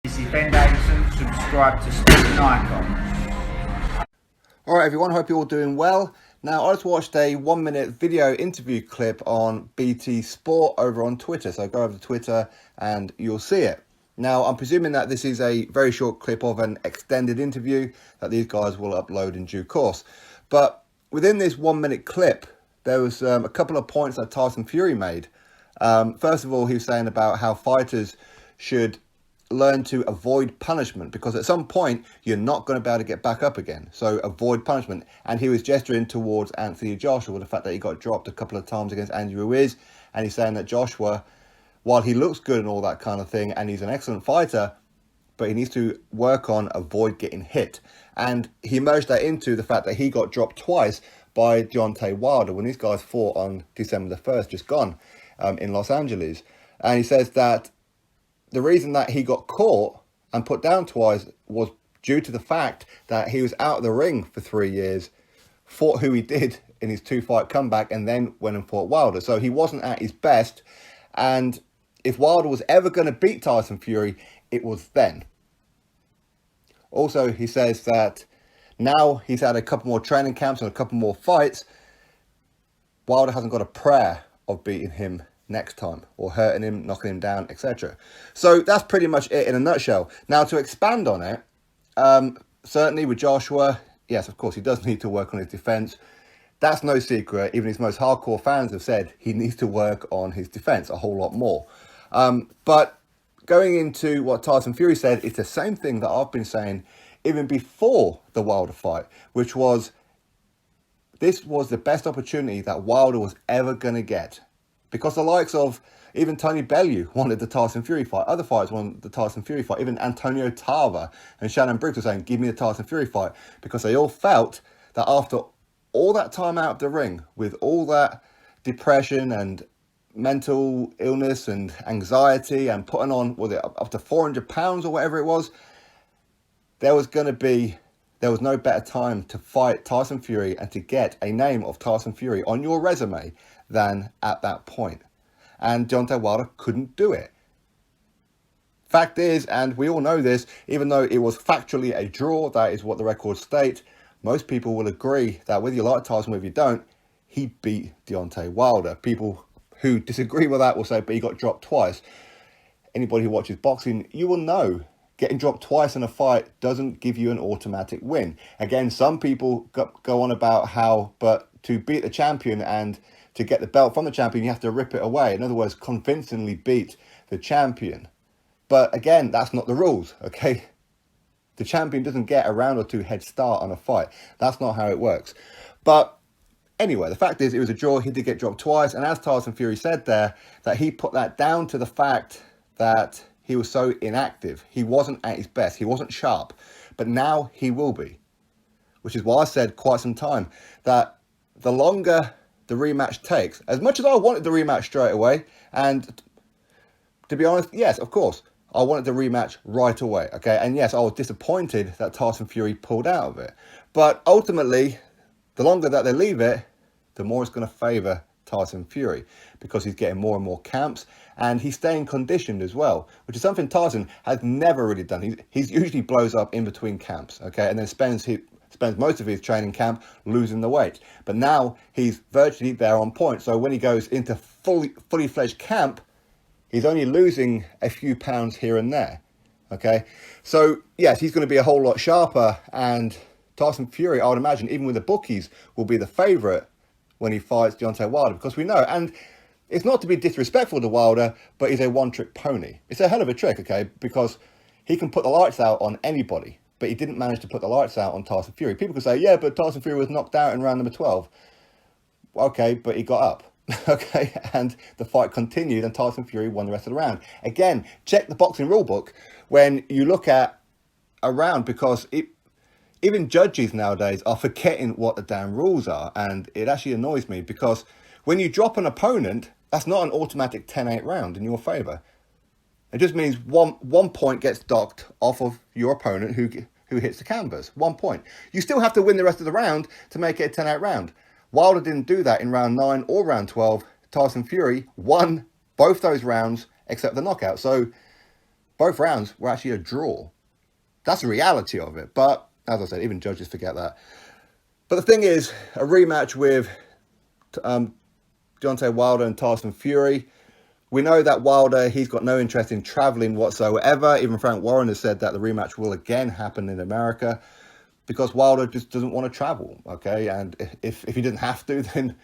This is Ben Davison. Subscribe to Stephen Icon. Alright everyone, hope you're all doing well. Now I just watched a 1-minute video interview clip on BT Sport over on Twitter, so go over to Twitter and you'll see it. Now I'm presuming that this is a very short clip of an extended interview that these guys will upload in due course. But within this 1-minute clip, there was a couple of points that Tyson Fury made. First of all, he was saying about how fighters should learn to avoid punishment, because at some point you're not going to be able to get back up again. So avoid punishment. And he was gesturing towards Anthony Joshua with the fact that he got dropped a couple of times against Andy Ruiz, and he's saying that Joshua, while he looks good and all that kind of thing, and he's an excellent fighter, but he needs to work on avoid getting hit. And he merged that into the fact that he got dropped twice by Deontay Wilder when these guys fought on December the 1st, just gone, in Los Angeles. And he says that the reason that he got caught and put down twice was due to the fact that he was out of the ring for 3 years, fought who he did in his 2-fight comeback, and then went and fought Wilder. So he wasn't at his best. And if Wilder was ever going to beat Tyson Fury, it was then. Also, he says that now he's had a couple more training camps and a couple more fights, Wilder hasn't got a prayer of beating him next time, or hurting him, knocking him down, etc. So that's pretty much it in a nutshell. Now, to expand on it, certainly with Joshua, yes, of course, he does need to work on his defense. That's no secret. Even his most hardcore fans have said he needs to work on his defense a whole lot more. But going into what Tyson Fury said, it's the same thing that I've been saying even before the Wilder fight, which was this was the best opportunity that Wilder was ever going to get. Because the likes of even Tony Bellew wanted the Tyson Fury fight. Other fighters wanted the Tyson Fury fight. Even Antonio Tarver and Shannon Briggs were saying, give me the Tyson Fury fight. Because they all felt that after all that time out of the ring, with all that depression and mental illness and anxiety and putting on, was it up to 400 pounds or whatever it was, there was no better time to fight Tyson Fury and to get a name of Tyson Fury on your resume than at that point. And Deontay Wilder couldn't do it. Fact is, and we all know this, even though it was factually a draw, that is what the records state, most people will agree that whether you like Tyson or whether you don't, he beat Deontay Wilder. People who disagree with that will say, but he got dropped twice. Anybody who watches boxing, you will know getting dropped twice in a fight doesn't give you an automatic win. Again, some people go on about how, but to beat the champion and to get the belt from the champion, you have to rip it away. In other words, convincingly beat the champion. But again, that's not the rules, okay? The champion doesn't get a round or two head start on a fight. That's not how it works. But anyway, the fact is, it was a draw. He did get dropped twice. And as Tyson Fury said there, that he put that down to the fact that he was so inactive. He wasn't at his best. He wasn't sharp. But now he will be. Which is why I said quite some time that the longer the rematch takes, as much as I wanted the rematch straight away, and to be honest, yes, of course, I wanted the rematch right away, okay? And yes, I was disappointed that Tyson Fury pulled out of it. But ultimately, the longer that they leave it, the more it's going to favour Tyson Fury, because he's getting more and more camps, and he's staying conditioned as well, which is something Tyson has never really done. He's usually blows up in between camps, okay, and then spends most of his training camp losing the weight. But now he's virtually there on point. So when he goes into fully fledged camp, he's only losing a few pounds here and there. Okay, so yes, he's going to be a whole lot sharper, and Tyson Fury, I would imagine, even with the bookies, will be the favourite when he fights Deontay Wilder, because we know, and it's not to be disrespectful to Wilder, but he's a one-trick pony. It's a hell of a trick, okay, because he can put the lights out on anybody, but he didn't manage to put the lights out on Tyson Fury. People can say, yeah, but Tyson Fury was knocked out in round number 12. Okay, but he got up. Okay, and the fight continued and Tyson Fury won the rest of the round. Again, check the boxing rule book when you look at a round, because even judges nowadays are forgetting what the damn rules are, and it actually annoys me, because when you drop an opponent, that's not an automatic 10-8 round in your favour. It just means one point gets docked off of your opponent who hits the canvas. 1 point. You still have to win the rest of the round to make it a 10-8 round. Wilder didn't do that in round 9 or round 12. Tyson Fury won both those rounds except the knockout. So both rounds were actually a draw. That's the reality of it. But, as I said, even judges forget that. But the thing is, a rematch with Deontay Wilder and Tyson Fury. We know that Wilder, he's got no interest in traveling whatsoever. Even Frank Warren has said that the rematch will again happen in America because Wilder just doesn't want to travel, okay? And if he didn't have to, then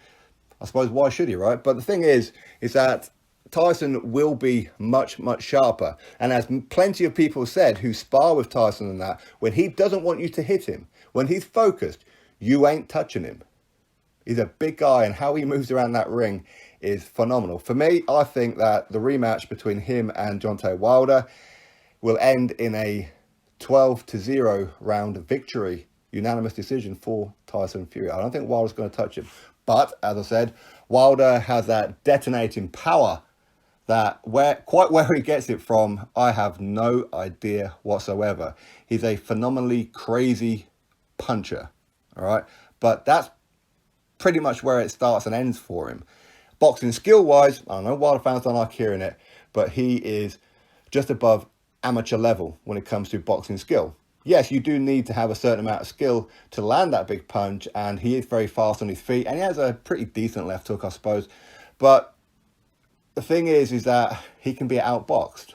I suppose why should he, right? But the thing is that Tyson will be much, much sharper. And as plenty of people said who spar with Tyson and that, when he doesn't want you to hit him, when he's focused, you ain't touching him. He's a big guy, and how he moves around that ring is phenomenal. For me, I think that the rematch between him and Deontay Wilder will end in a 12-0 round victory, unanimous decision for Tyson Fury. I don't think Wilder's going to touch him. But, as I said, Wilder has that detonating power that quite where he gets it from, I have no idea whatsoever. He's a phenomenally crazy puncher, all right? But that's pretty much where it starts and ends for him. Boxing skill-wise, I don't know, Wilder fans don't like hearing it, but he is just above amateur level when it comes to boxing skill. Yes, you do need to have a certain amount of skill to land that big punch, and he is very fast on his feet, and he has a pretty decent left hook, I suppose. But the thing is that he can be outboxed.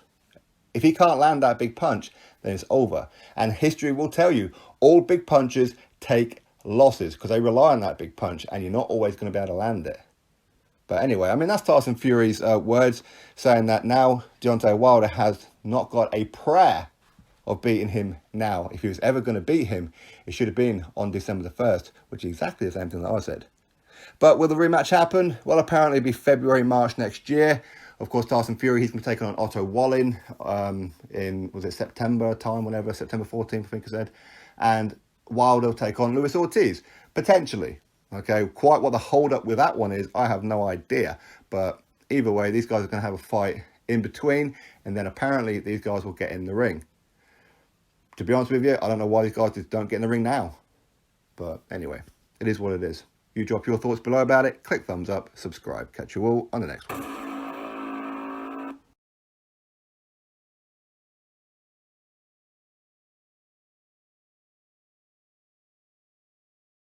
If he can't land that big punch, then it's over. And history will tell you, all big punchers take losses because they rely on that big punch, and you're not always going to be able to land it. But anyway, I mean, that's Tyson Fury's words, saying that now Deontay Wilder has not got a prayer of beating him now. If he was ever going to beat him, it should have been on December the 1st, which is exactly the same thing that I said. But will the rematch happen? Well, apparently it'll be February, March next year. Of course, Tyson Fury, he's going to take on Otto Wallin in, was it September time, whenever, September 14th, I think I said. And Wilder will take on Luis Ortiz, potentially. Okay, quite what the hold-up with that one is, I have no idea. But either way, these guys are going to have a fight in between, and then apparently these guys will get in the ring. To be honest with you, I don't know why these guys just don't get in the ring now. But anyway, it is what it is. You drop your thoughts below about it, click thumbs up, subscribe. Catch you all on the next one.